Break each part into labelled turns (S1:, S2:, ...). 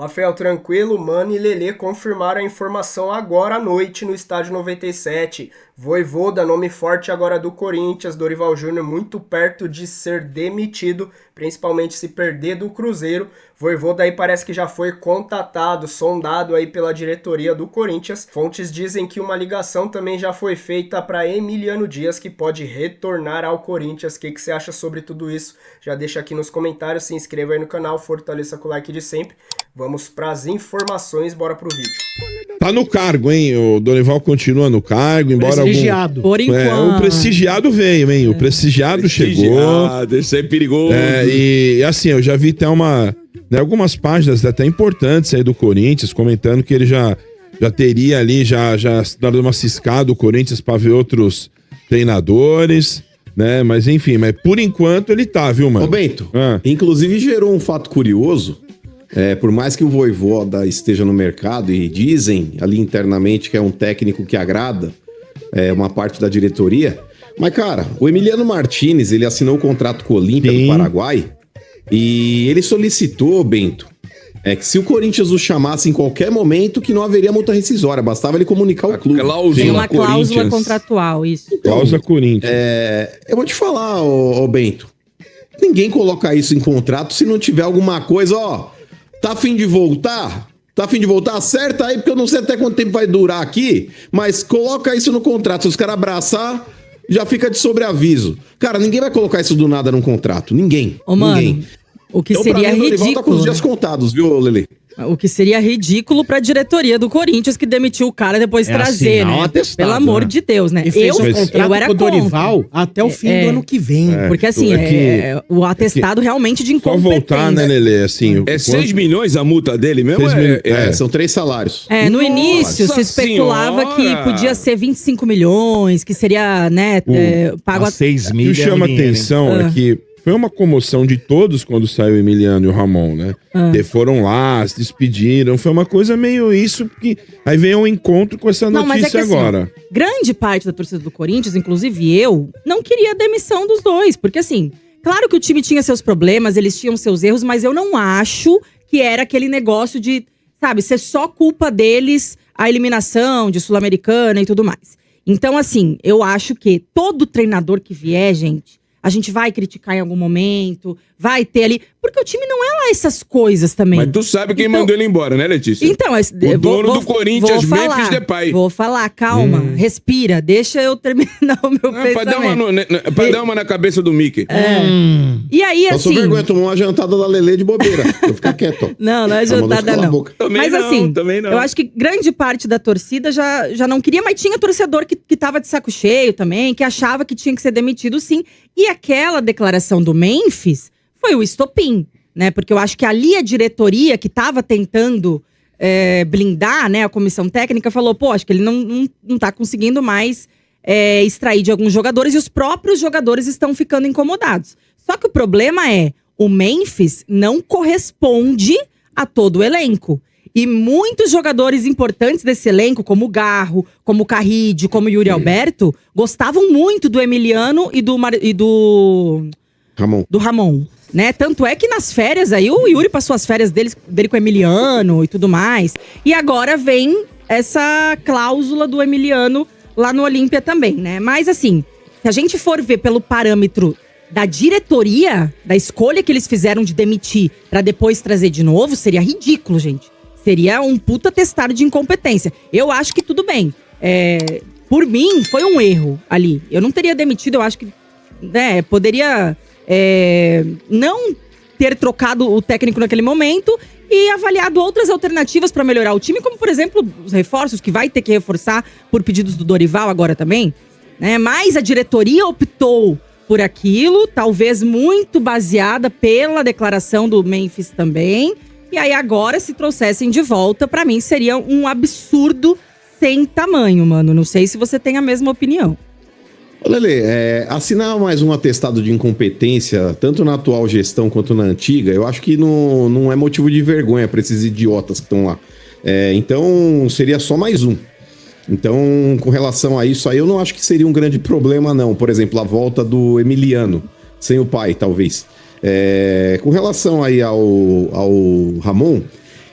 S1: Rafael, tranquilo? Mano e Lelê confirmaram a informação agora à noite no Estádio 97. Vojvoda, nome forte agora do Corinthians, Dorival Júnior muito perto de ser demitido, principalmente se perder do Cruzeiro. Vojvoda aí parece que já foi contatado, sondado aí pela diretoria do Corinthians. Fontes dizem que uma ligação também já foi feita para Emiliano Dias, que pode retornar ao Corinthians. O que você acha sobre tudo isso? Já deixa aqui nos comentários, se inscreva aí no canal, fortaleça com o like de sempre. Vamos para as informações, bora pro vídeo.
S2: Tá no cargo, hein? O Dorival continua no cargo, embora
S3: prestigiado.
S2: Por enquanto. O prestigiado veio, hein? O prestigiado chegou.
S4: Isso é perigoso.
S2: E assim, eu já vi até algumas páginas até importantes aí do Corinthians comentando que ele já teria ali, já dado uma ciscada o Corinthians para ver outros treinadores, né? Mas enfim, por enquanto ele tá, viu, mano?
S4: Ô, Bento, inclusive gerou um fato curioso. Por mais que o Vojvoda esteja no mercado e dizem ali internamente que é um técnico que agrada uma parte da diretoria, mas, cara, o Emiliano Martinez, ele assinou o contrato com o Olímpia do Paraguai e ele solicitou, Bento, que se o Corinthians o chamasse em qualquer momento, que não haveria multa rescisória, bastava ele comunicar o clube.
S5: Tem uma cláusula contratual, isso.
S2: Então, cláusula Corinthians.
S4: Eu vou te falar, ô Bento, ninguém coloca isso em contrato se não tiver alguma coisa, tá a fim de voltar? Tá a fim de voltar? Acerta aí, porque eu não sei até quanto tempo vai durar aqui, mas coloca isso no contrato. Se os caras abraçar, já fica de sobreaviso. Cara, ninguém vai colocar isso do nada num contrato. Ninguém.
S5: Mano, o que
S4: então,
S5: seria ridículo.
S4: Tá com os dias contados, viu, Lelê?
S5: O que seria ridículo pra diretoria do Corinthians que demitiu o cara depois trazer, né?
S3: Atestado,
S5: pelo amor de Deus, né?
S3: E fez um contrato com o Dorival até o fim do ano que vem.
S5: Porque assim, o atestado realmente de
S2: Só
S5: incompetência.
S2: voltar, né, Lelê? Assim,
S4: 6 milhões a multa dele mesmo? São 3 salários.
S5: No início se especulava que podia ser 25 milhões, que seria, né, pago a
S3: 6 mil.
S2: O que chama atenção é que foi uma comoção de todos quando saiu o Emiliano e o Ramon, né? Que foram lá, se despediram. Foi uma coisa meio isso, que aí vem um encontro com essa notícia agora.
S5: Assim, grande parte da torcida do Corinthians, inclusive eu, não queria a demissão dos dois. Porque assim, claro que o time tinha seus problemas, eles tinham seus erros, mas eu não acho que era aquele negócio de, sabe, ser só culpa deles a eliminação de Sul-Americana e tudo mais. Então, assim, eu acho que todo treinador que vier, gente, a gente vai criticar em algum momento, vai ter ali... Porque o time não é lá essas coisas também.
S4: Mas tu sabe quem mandou ele embora, né, Letícia?
S5: Então,
S4: o dono do Corinthians, Memphis Depay.
S5: Vou falar, calma, respira, deixa eu terminar o meu pensamento.
S4: Pra dar uma na cabeça do Mickey.
S5: E aí, assim...
S4: Passou vergonha, tomou uma jantada da Lelê de bobeira. Vou ficar quieto.
S5: Não é jantada, não. Mas assim, eu acho que grande parte da torcida já não queria, mas tinha torcedor que tava de saco cheio também, que achava que tinha que ser demitido, sim. E aquela declaração do Memphis foi o estopim, né? Porque eu acho que ali a diretoria que estava tentando blindar, né, a comissão técnica, falou, acho que ele não tá conseguindo mais extrair de alguns jogadores e os próprios jogadores estão ficando incomodados. Só que o problema o Memphis não corresponde a todo o elenco. E muitos jogadores importantes desse elenco, como o Garro, como o Carride, como o Yuri Alberto, gostavam muito do Emiliano e do Ramon, né? Tanto é que nas férias aí, o Yuri passou as férias dele com o Emiliano e tudo mais. E agora vem essa cláusula do Emiliano lá no Olímpia também, né? Mas assim, se a gente for ver pelo parâmetro da diretoria, da escolha que eles fizeram de demitir pra depois trazer de novo, seria ridículo, gente. Seria um puta atestado de incompetência. Eu acho que tudo bem. Por mim, foi um erro ali. Eu não teria demitido, eu acho que poderia não ter trocado o técnico naquele momento e avaliado outras alternativas para melhorar o time, como, por exemplo, os reforços, que vai ter que reforçar por pedidos do Dorival agora também. Né? Mas a diretoria optou por aquilo, talvez muito baseada pela declaração do Memphis também. E aí agora, se trouxessem de volta, pra mim seria um absurdo sem tamanho, mano. Não sei se você tem a mesma opinião.
S4: Lelê, assinar mais um atestado de incompetência, tanto na atual gestão quanto na antiga, eu acho que não é motivo de vergonha pra esses idiotas que estão lá. Então, seria só mais um. Então, com relação a isso aí, eu não acho que seria um grande problema, não. Por exemplo, a volta do Emiliano, sem o pai, talvez. Com relação aí ao Ramon,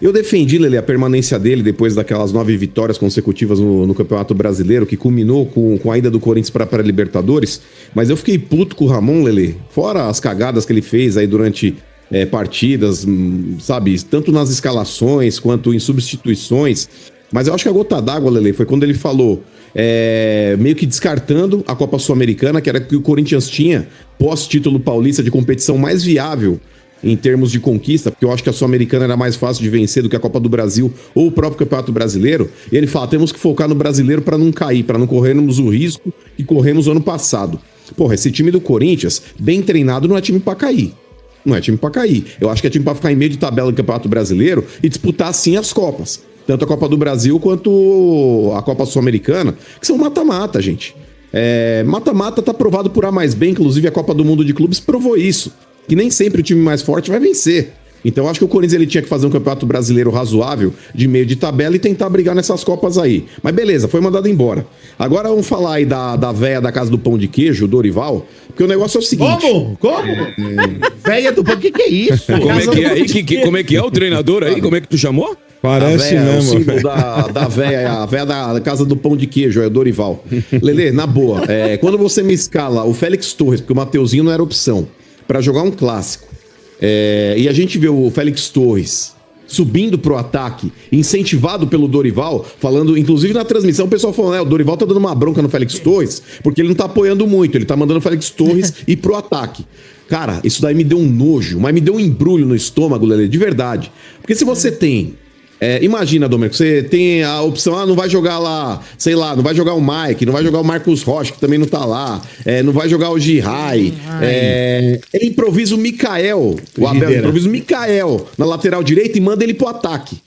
S4: Eu defendi, Lelê, a permanência dele depois daquelas 9 vitórias consecutivas no Campeonato Brasileiro, que culminou com a ida do Corinthians para a Libertadores. Mas eu fiquei puto com o Ramon, Lelê. Fora as cagadas que ele fez aí durante partidas, sabe? Tanto nas escalações quanto em substituições. Mas eu acho que a gota d'água, Lelê, foi quando ele falou, meio que descartando a Copa Sul-Americana, que era que o Corinthians tinha, pós-título paulista, de competição mais viável em termos de conquista, porque eu acho que a Sul-Americana era mais fácil de vencer do que a Copa do Brasil ou o próprio Campeonato Brasileiro. E ele fala, temos que focar no brasileiro para não cair, para não corrermos o risco que corremos ano passado. Porra, esse time do Corinthians, bem treinado, não é time para cair. Não é time para cair. Eu acho que é time para ficar em meio de tabela do Campeonato Brasileiro e disputar, sim, as Copas. Tanto a Copa do Brasil quanto a Copa Sul-Americana, que são mata-mata, gente. Mata-mata tá provado por A mais B, inclusive a Copa do Mundo de Clubes provou isso. Que nem sempre o time mais forte vai vencer. Então eu acho que o Corinthians ele tinha que fazer um campeonato brasileiro razoável, de meio de tabela, e tentar brigar nessas Copas aí. Mas beleza, foi mandado embora. Agora vamos falar aí da véia da Casa do Pão de Queijo, o Dorival, porque o negócio é o seguinte...
S6: Como? Véia do Pão, o que é isso?
S2: Como é que é aí? Como é que é o treinador aí? Como é que tu chamou?
S4: Parece mesmo. O símbolo da véia, a véia da Casa do Pão de Queijo, é o Dorival. Lelê, na boa, quando você me escala o Félix Torres, porque o Mateuzinho não era opção, pra jogar um clássico, e a gente vê o Félix Torres subindo pro ataque, incentivado pelo Dorival, falando, inclusive na transmissão, o pessoal falando, o Dorival tá dando uma bronca no Félix Torres, porque ele não tá apoiando muito, ele tá mandando o Félix Torres ir pro ataque. Cara, isso daí me deu um nojo, mas me deu um embrulho no estômago, Lelê, de verdade. Porque se você tem... imagina, Domênico, você tem a opção, não vai jogar lá, sei lá, não vai jogar o Mike, não vai jogar o Marcos Rocha, que também não tá lá, não vai jogar o Girai, ele improvisa o Mikael, o Abel improvisa o Mikael na lateral direita e manda ele pro ataque.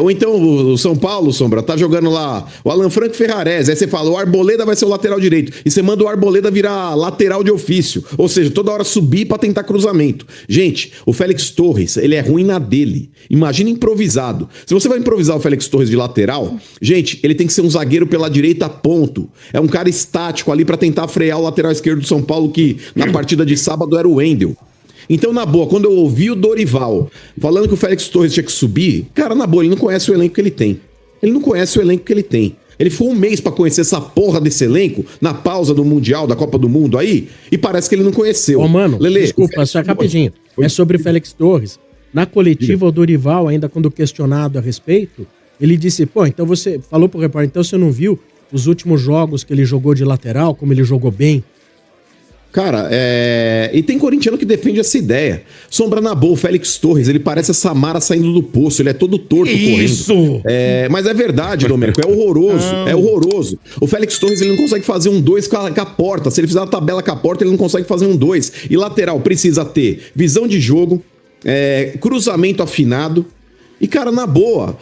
S4: Ou então o São Paulo, Sombra, tá jogando lá o Alan Franco Ferrarese, aí você fala, o Arboleda vai ser o lateral direito, e você manda o Arboleda virar lateral de ofício, ou seja, toda hora subir pra tentar cruzamento. Gente, o Félix Torres, ele é ruim na dele. Imagina improvisado. Se você vai improvisar o Félix Torres de lateral, gente, ele tem que ser um zagueiro pela direita, ponto. É um cara estático ali pra tentar frear o lateral esquerdo do São Paulo, que na partida de sábado era o Wendel. Então, na boa, quando eu ouvi o Dorival falando que o Félix Torres tinha que subir, cara, na boa, ele não conhece o elenco que ele tem. Ele não conhece o elenco que ele tem. Ele foi um mês pra conhecer essa porra desse elenco, na pausa do Mundial, da Copa do Mundo aí, e parece que ele não conheceu.
S3: Ô, mano, Lelê, desculpa, só rapidinho. É sobre o Félix Torres. Na coletiva, o Dorival, ainda quando questionado a respeito, ele disse, então você falou pro repórter, então você não viu os últimos jogos que ele jogou de lateral, como ele jogou bem?
S4: Cara, e tem corintiano que defende essa ideia. Sombra na boa, o Félix Torres, ele parece a Samara saindo do poço, ele é todo torto correndo.
S6: Isso!
S4: Mas é verdade, Domênico, é horroroso, é horroroso. O Félix Torres, ele não consegue fazer um 2 com a porta, se ele fizer a tabela com a porta, ele não consegue fazer um 2. E lateral precisa ter visão de jogo, cruzamento afinado, e cara, na boa...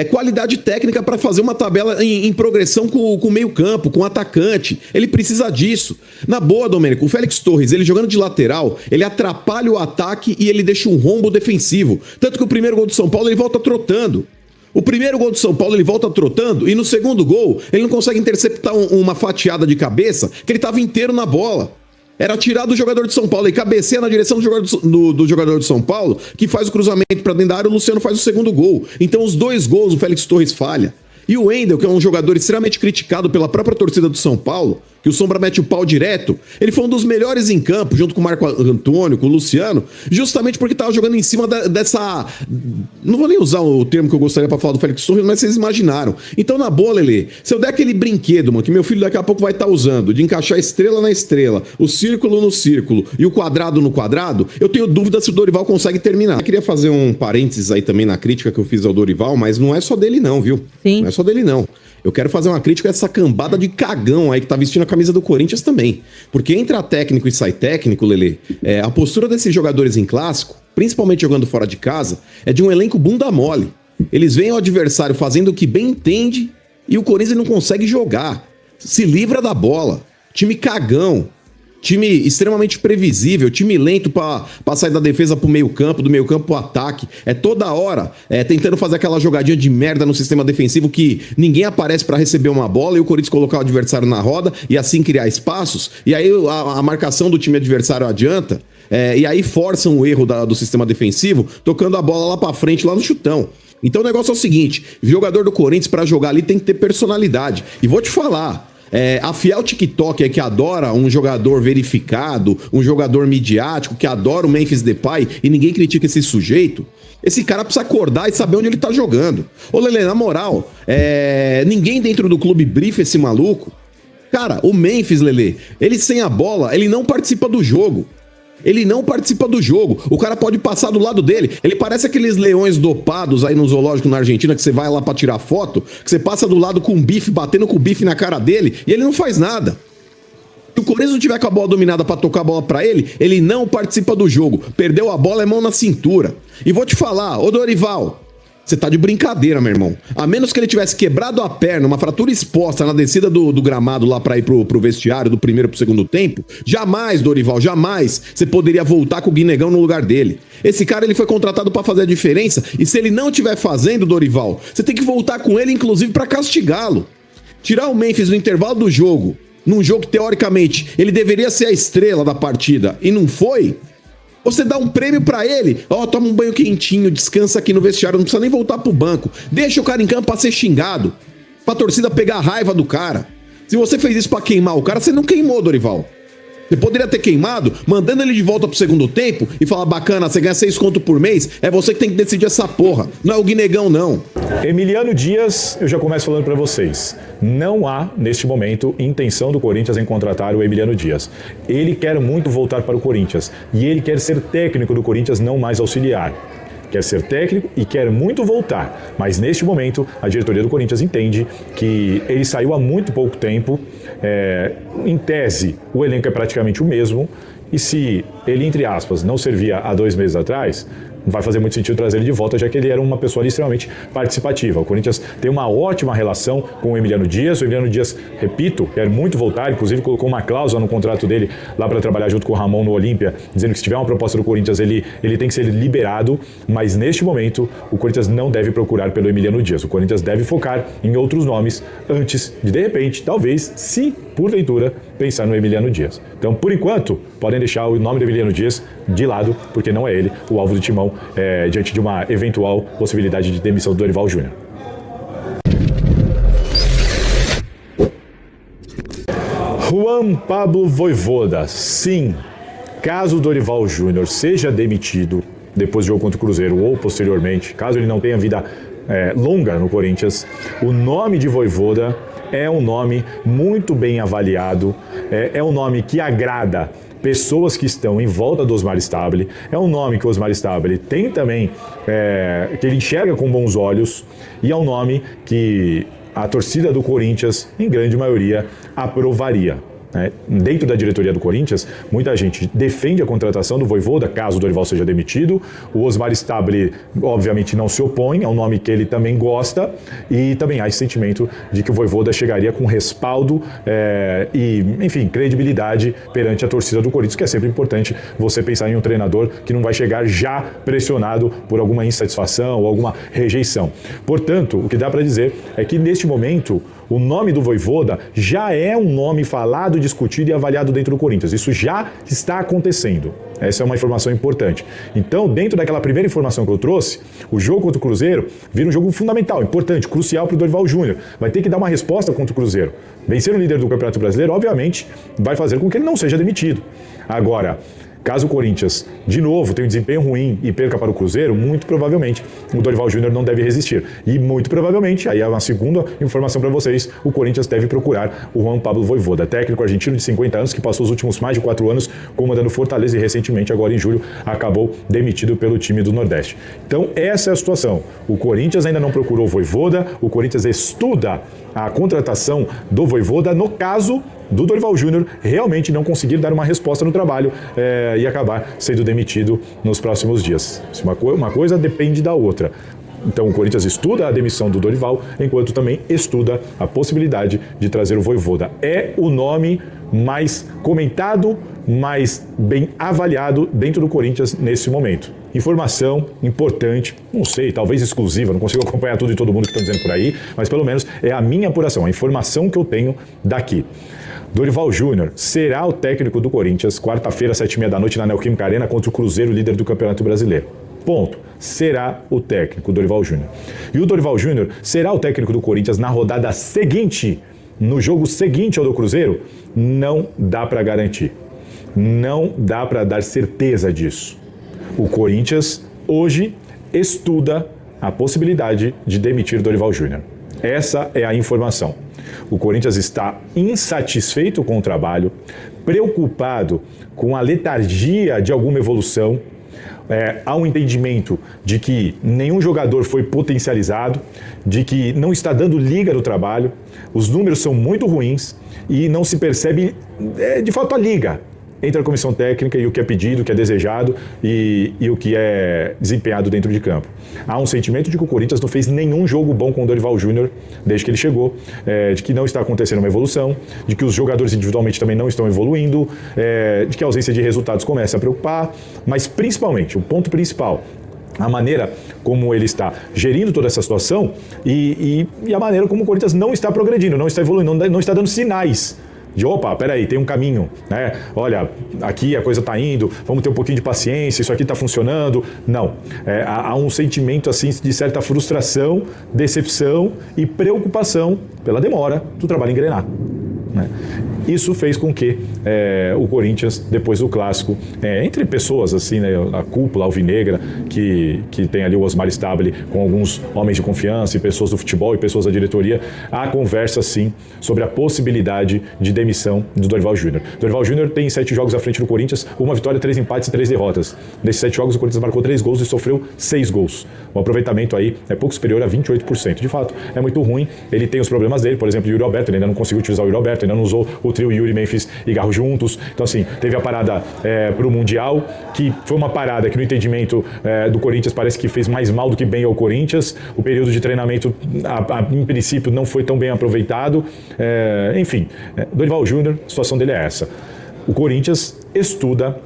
S4: qualidade técnica para fazer uma tabela em progressão com o meio campo, com o atacante. Ele precisa disso. Na boa, Domênico, o Félix Torres, ele jogando de lateral, ele atrapalha o ataque e ele deixa um rombo defensivo. Tanto que o primeiro gol do São Paulo, ele volta trotando. O primeiro gol do São Paulo, ele volta trotando, e no segundo gol, ele não consegue interceptar uma fatiada de cabeça, que ele estava inteiro na bola. Era tirar do jogador de São Paulo e cabeceia na direção do jogador de São Paulo, que faz o cruzamento para dentro da área, o Luciano faz o segundo gol. Então os 2 gols o Félix Torres falha. E o Wendel, que é um jogador extremamente criticado pela própria torcida do São Paulo, que o Sombra mete o pau direto, ele foi um dos melhores em campo, junto com o Marco Antônio, com o Luciano, justamente porque estava jogando em cima dessa... Não vou nem usar o termo que eu gostaria para falar do Félix Torres, mas vocês imaginaram. Então, na boa, Lelê, se eu der aquele brinquedo, mano, que meu filho daqui a pouco vai estar usando, de encaixar estrela na estrela, o círculo no círculo e o quadrado no quadrado, eu tenho dúvida se o Dorival consegue terminar. Eu queria fazer um parênteses aí também na crítica que eu fiz ao Dorival, mas não é só dele não, viu?
S5: Sim.
S4: Não é só dele não. Eu quero fazer uma crítica a essa cambada de cagão aí que tá vestindo a camisa do Corinthians também. Porque entra técnico e sai técnico, Lelê, a postura desses jogadores em clássico, principalmente jogando fora de casa, é de um elenco bunda mole. Eles veem o adversário fazendo o que bem entende e o Corinthians não consegue jogar. Se livra da bola. Time cagão. Time extremamente previsível, time lento pra sair da defesa pro meio campo, do meio campo pro ataque. Toda hora tentando fazer aquela jogadinha de merda no sistema defensivo que ninguém aparece pra receber uma bola e o Corinthians colocar o adversário na roda e assim criar espaços. E aí a marcação do time adversário adianta. e aí forçam o erro do sistema defensivo, tocando a bola lá pra frente, lá no chutão. Então o negócio é o seguinte, jogador do Corinthians pra jogar ali tem que ter personalidade. E vou te falar, afiar o TikTok que adora um jogador verificado, um jogador midiático, que adora o Memphis Depay, e ninguém critica esse sujeito, esse cara precisa acordar e saber onde ele tá jogando. Ô Lelê, na moral, ninguém dentro do clube brifa esse maluco. Cara, o Memphis, Lelê, ele sem a bola, ele não participa do jogo. Ele não participa do jogo. O cara pode passar do lado dele. Ele parece aqueles leões dopados aí no zoológico na Argentina, que você vai lá pra tirar foto, que você passa do lado com o bife, batendo com o bife na cara dele, e ele não faz nada. Se o Corinthians não tiver com a bola dominada pra tocar a bola pra ele, ele não participa do jogo. Perdeu a bola, é mão na cintura. E vou te falar, ô Dorival, você tá de brincadeira, meu irmão. A menos que ele tivesse quebrado a perna, uma fratura exposta na descida do gramado lá pra ir pro vestiário do primeiro pro segundo tempo, jamais, Dorival, jamais você poderia voltar com o Guinegão no lugar dele. Esse cara, ele foi contratado pra fazer a diferença, e se ele não estiver fazendo, Dorival, você tem que voltar com ele, inclusive, pra castigá-lo. Tirar o Memphis no intervalo do jogo, num jogo que, teoricamente, ele deveria ser a estrela da partida, e não foi... Você dá um prêmio pra ele, toma um banho quentinho, descansa aqui no vestiário, não precisa nem voltar pro banco. Deixa o cara em campo pra ser xingado, pra torcida pegar a raiva do cara. Se você fez isso pra queimar o cara, você não queimou, Dorival. Você poderia ter queimado, mandando ele de volta pro segundo tempo e falar, bacana, você ganha 6 conto por mês, é você que tem que decidir essa porra, não é o Guinegão, não.
S7: Emiliano Dias, eu já começo falando pra vocês, não há, neste momento, intenção do Corinthians em contratar o Emiliano Dias. Ele quer muito voltar para o Corinthians e ele quer ser técnico do Corinthians, não mais auxiliar. Quer ser técnico e quer muito voltar, mas neste momento a diretoria do Corinthians entende que ele saiu há muito pouco tempo, em tese o elenco é praticamente o mesmo, e se ele, entre aspas, não servia há 2 meses atrás, não vai fazer muito sentido trazer ele de volta, já que ele era uma pessoa ali extremamente participativa. O Corinthians tem uma ótima relação com o Emiliano Dias. O Emiliano Dias, repito, quer muito voltar, inclusive colocou uma cláusula no contrato dele lá para trabalhar junto com o Ramon no Olímpia, dizendo que se tiver uma proposta do Corinthians, ele tem que ser liberado, mas neste momento o Corinthians não deve procurar pelo Emiliano Dias. O Corinthians deve focar em outros nomes antes de repente, talvez, se porventura, pensar no Emiliano Dias. Então, por enquanto, podem deixar o nome do Emiliano Dias de lado, porque não é ele o alvo do timão diante de uma eventual possibilidade de demissão do Dorival Júnior. Juan Pablo Vojvoda, sim, caso o Dorival Júnior seja demitido depois do jogo contra o Cruzeiro ou posteriormente, caso ele não tenha vida longa no Corinthians, o nome de Vojvoda é um nome muito bem avaliado, é um nome que agrada pessoas que estão em volta do Osmar Stabile, é um nome que o Osmar Stabile tem também, que ele enxerga com bons olhos, e é um nome que a torcida do Corinthians, em grande maioria, aprovaria. Dentro da diretoria do Corinthians, muita gente defende a contratação do Vojvoda, caso o Dorival seja demitido. O Osmar Stabile, obviamente, não se opõe, é um nome que ele também gosta, e também há esse sentimento de que o Vojvoda chegaria com respaldo e, enfim, credibilidade perante a torcida do Corinthians, que é sempre importante você pensar em um treinador que não vai chegar já pressionado por alguma insatisfação ou alguma rejeição. Portanto, o que dá para dizer é que, neste momento, o nome do Vojvoda já é um nome falado, discutido e avaliado dentro do Corinthians. Isso já está acontecendo. Essa é uma informação importante. Então, dentro daquela primeira informação que eu trouxe, o jogo contra o Cruzeiro vira um jogo fundamental, importante, crucial para o Dorival Júnior. Vai ter que dar uma resposta contra o Cruzeiro. Vencer o líder do Campeonato Brasileiro, obviamente, vai fazer com que ele não seja demitido. Agora, caso o Corinthians, de novo, tenha um desempenho ruim e perca para o Cruzeiro, muito provavelmente o Dorival Júnior não deve resistir. E muito provavelmente, aí é uma segunda informação para vocês, o Corinthians deve procurar o Juan Pablo Vojvoda, técnico argentino de 50 anos que passou os últimos mais de 4 anos comandando Fortaleza e recentemente, agora em julho, acabou demitido pelo time do Nordeste. Então, essa é a situação. O Corinthians ainda não procurou o Vojvoda, o Corinthians estuda a contratação do Vojvoda no caso do Dorival Júnior realmente não conseguir dar uma resposta no trabalho e acabar sendo demitido nos próximos dias. Uma coisa depende da outra. Então o Corinthians estuda a demissão do Dorival, enquanto também estuda a possibilidade de trazer o Vojvoda. É o nome mais comentado, mais bem avaliado dentro do Corinthians nesse momento. Informação importante, não sei, talvez exclusiva, não consigo acompanhar tudo e todo mundo que estão dizendo por aí, mas pelo menos é a minha apuração, a informação que eu tenho daqui. Dorival Júnior será o técnico do Corinthians, quarta-feira, 7h30 da noite, na Neoquímica Arena, contra o Cruzeiro, líder do Campeonato Brasileiro. Ponto. Será o técnico, Dorival Júnior. E o Dorival Júnior será o técnico do Corinthians na rodada seguinte, no jogo seguinte ao do Cruzeiro? Não dá para garantir. Não dá para dar certeza disso. O Corinthians, hoje, estuda a possibilidade de demitir Dorival Júnior. Essa é a informação. O Corinthians está insatisfeito com o trabalho, preocupado com a letargia de alguma evolução. Há um entendimento de que nenhum jogador foi potencializado, de que não está dando liga no trabalho, os números são muito ruins e não se percebe, de fato, a liga entre a comissão técnica e o que é pedido, o que é desejado e o que é desempenhado dentro de campo. Há um sentimento de que o Corinthians não fez nenhum jogo bom com o Dorival Júnior desde que ele chegou, de que não está acontecendo uma evolução, de que os jogadores individualmente também não estão evoluindo, de que a ausência de resultados começa a preocupar, mas principalmente, o ponto principal, a maneira como ele está gerindo toda essa situação e a maneira como o Corinthians não está progredindo, não está evoluindo, não está dando sinais de, opa, peraí, tem um caminho, né? Olha, aqui a coisa está indo, vamos ter um pouquinho de paciência, isso aqui está funcionando. Não, há um sentimento assim de certa frustração, decepção e preocupação pela demora do trabalho engrenar, né? Isso fez com que o Corinthians, depois do clássico, entre pessoas assim, né, a cúpula alvinegra, que tem ali o Osmar Stabile com alguns homens de confiança e pessoas do futebol e pessoas da diretoria, há conversa sim sobre a possibilidade de demissão do Dorival Júnior. Dorival Júnior tem 7 jogos à frente do Corinthians, 1 vitória, 3 empates e 3 derrotas. Nesses 7 jogos o Corinthians marcou 3 gols e sofreu 6 gols. O aproveitamento aí é pouco superior a 28%. De fato, é muito ruim. Ele tem os problemas dele, por exemplo, o Yuri Alberto, ele ainda não conseguiu utilizar o Yuri Alberto, ainda não usou o trio Yuri, Memphis e Garro juntos. Então, assim, teve a parada para o Mundial, que foi uma parada que, no entendimento do Corinthians, parece que fez mais mal do que bem ao Corinthians. O período de treinamento, em princípio, não foi tão bem aproveitado. Enfim, Dorival Júnior, a situação dele é essa. O Corinthians estuda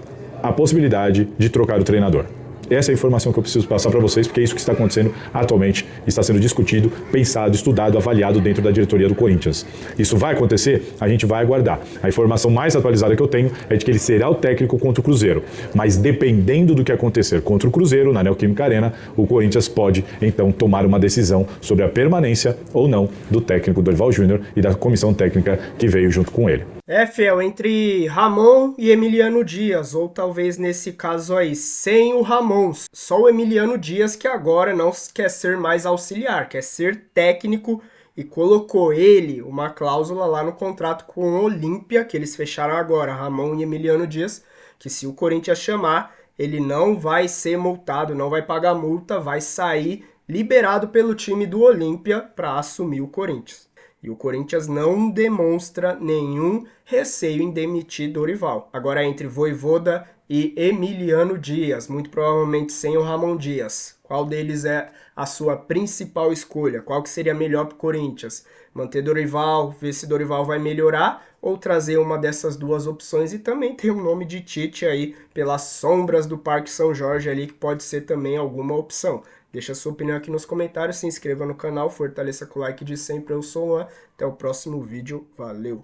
S7: a possibilidade de trocar o treinador. Essa é a informação que eu preciso passar para vocês, porque é isso que está acontecendo atualmente, está sendo discutido, pensado, estudado, avaliado dentro da diretoria do Corinthians. Isso vai acontecer? A gente vai aguardar. A informação mais atualizada que eu tenho é de que ele será o técnico contra o Cruzeiro. Mas dependendo do que acontecer contra o Cruzeiro, na Neoquímica Arena, o Corinthians pode, então, tomar uma decisão sobre a permanência ou não do técnico Dorival Júnior e da comissão técnica que veio junto com ele.
S1: Fiel, entre Ramon e Emiliano Dias, ou talvez nesse caso aí, sem o Ramon, só o Emiliano Dias que agora não quer ser mais auxiliar, quer ser técnico e colocou ele, uma cláusula lá no contrato com o Olímpia, que eles fecharam agora, Ramon e Emiliano Dias, que se o Corinthians chamar, ele não vai ser multado, não vai pagar multa, vai sair liberado pelo time do Olímpia para assumir o Corinthians. E o Corinthians não demonstra nenhum receio em demitir Dorival. Agora entre Vojvoda e Emiliano Dias, muito provavelmente sem o Ramon Dias. Qual deles é a sua principal escolha? Qual que seria melhor para o Corinthians? Manter Dorival, ver se Dorival vai melhorar ou trazer uma dessas duas opções? E também tem o nome de Tite aí pelas sombras do Parque São Jorge ali, que pode ser também alguma opção. Deixa a sua opinião aqui nos comentários, se inscreva no canal, fortaleça com o like de sempre. Eu sou o Luan, até o próximo vídeo, valeu!